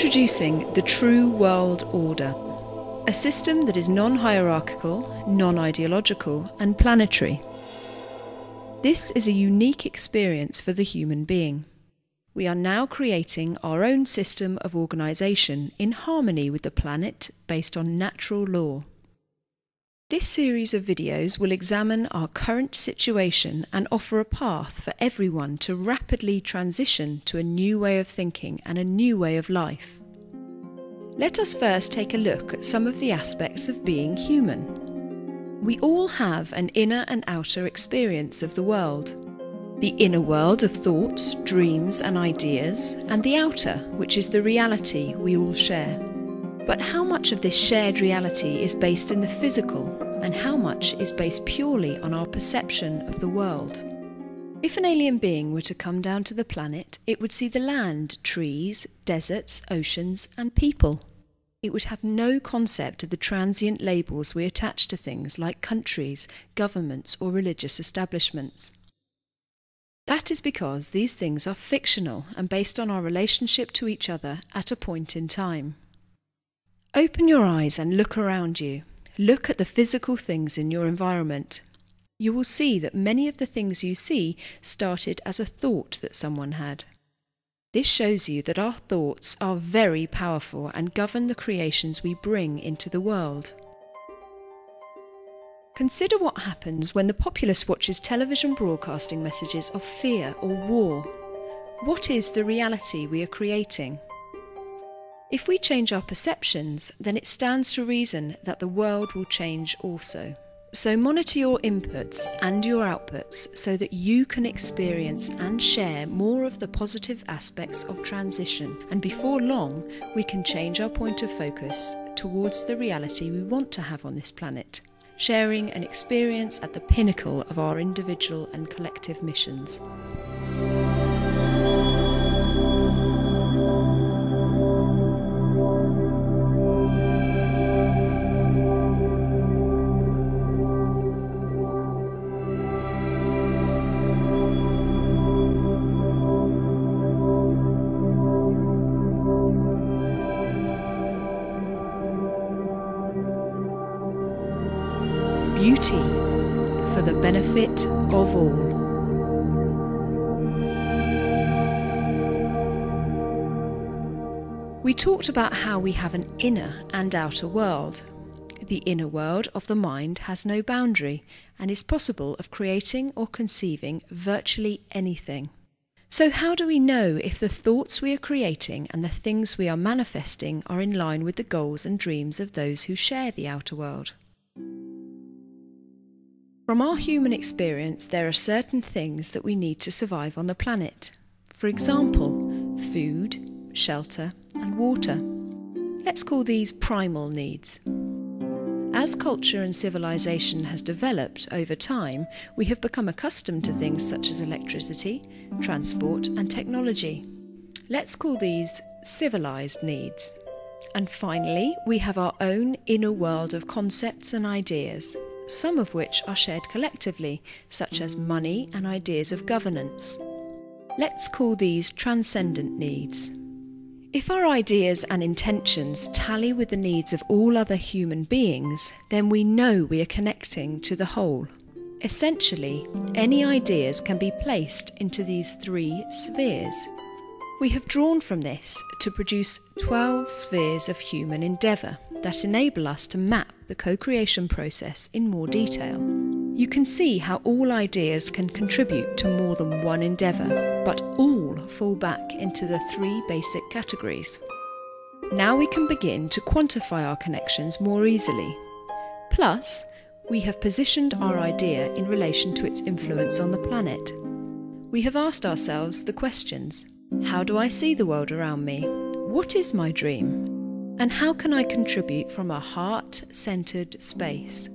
Introducing the True World Order, a system that is non-hierarchical, non-ideological and planetary. This is a unique experience for the human being. We are now creating our own system of organisation in harmony with the planet based on natural law. This series of videos will examine our current situation and offer a path for everyone to rapidly transition to a new way of thinking and a new way of life. Let us first take a look at some of the aspects of being human. We all have an inner and outer experience of the world. The inner world of thoughts, dreams and ideas, and the outer, which is the reality we all share. But how much of this shared reality is based in the physical, and how much is based purely on our perception of the world? If an alien being were to come down to the planet, it would see the land, trees, deserts, oceans, and people. It would have no concept of the transient labels we attach to things like countries, governments, or religious establishments. That is because these things are fictional and based on our relationship to each other at a point in time. Open your eyes and look around you. Look at the physical things in your environment. You will see that many of the things you see started as a thought that someone had. This shows you that our thoughts are very powerful and govern the creations we bring into the world. Consider what happens when the populace watches television broadcasting messages of fear or war. What is the reality we are creating? If we change our perceptions, then it stands to reason that the world will change also. So monitor your inputs and your outputs so that you can experience and share more of the positive aspects of transition, and before long we can change our point of focus towards the reality we want to have on this planet, sharing an experience at the pinnacle of our individual and collective missions. Beauty for the benefit of all. We talked about how we have an inner and outer world. The inner world of the mind has no boundary and is possible of creating or conceiving virtually anything. So how do we know if the thoughts we are creating and the things we are manifesting are in line with the goals and dreams of those who share the outer world? From our human experience, there are certain things that we need to survive on the planet. For example, food, shelter, and water. Let's call these primal needs. As culture and civilization has developed over time, we have become accustomed to things such as electricity, transport, and technology. Let's call these civilized needs. And finally, we have our own inner world of concepts and ideas, some of which are shared collectively, such as money and ideas of governance. Let's call these transcendent needs. If our ideas and intentions tally with the needs of all other human beings, then we know we are connecting to the whole. Essentially, any ideas can be placed into these three spheres. We have drawn from this to produce 12 spheres of human endeavour that enable us to map the co-creation process in more detail. You can see how all ideas can contribute to more than one endeavour, but all fall back into the three basic categories. Now we can begin to quantify our connections more easily. Plus, we have positioned our idea in relation to its influence on the planet. We have asked ourselves the questions: how do I see the world around me? What is my dream? And how can I contribute from a heart-centered space?